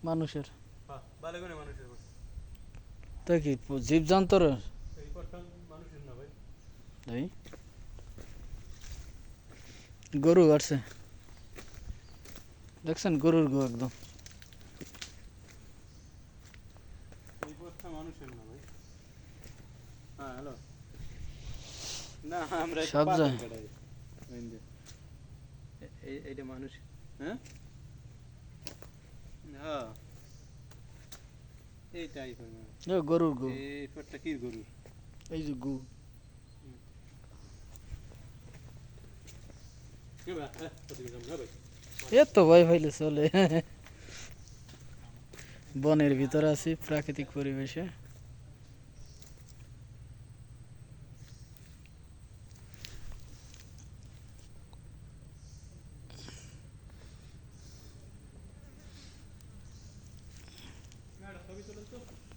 মানুষের। হ্যাঁ ভালো করে মানুষের করছে। তা কি জীবজন্তুর? এই প্রথম মানুষের না ভাই। এই গরু কাটছে, দেখছেন গরুর গো একদম। এই প্রথম মানুষের না ভাই। হ্যাঁ হ্যালো। না আমরা একটু সব পাথর যায়। কাটাই। এইটা মানুষ। হ্যাঁ হ্যাঁ এইটাই গরুর গো, এই পরটা কি গরুর? এই যে গু। কি ভাই হ্যাঁ কত কি দাম ভাই? এ তো ভয় পাইলে চলে। বনের ভিতরে আছি, প্রাকৃতিক পরিবেশে। না ছবি তুলেন তো।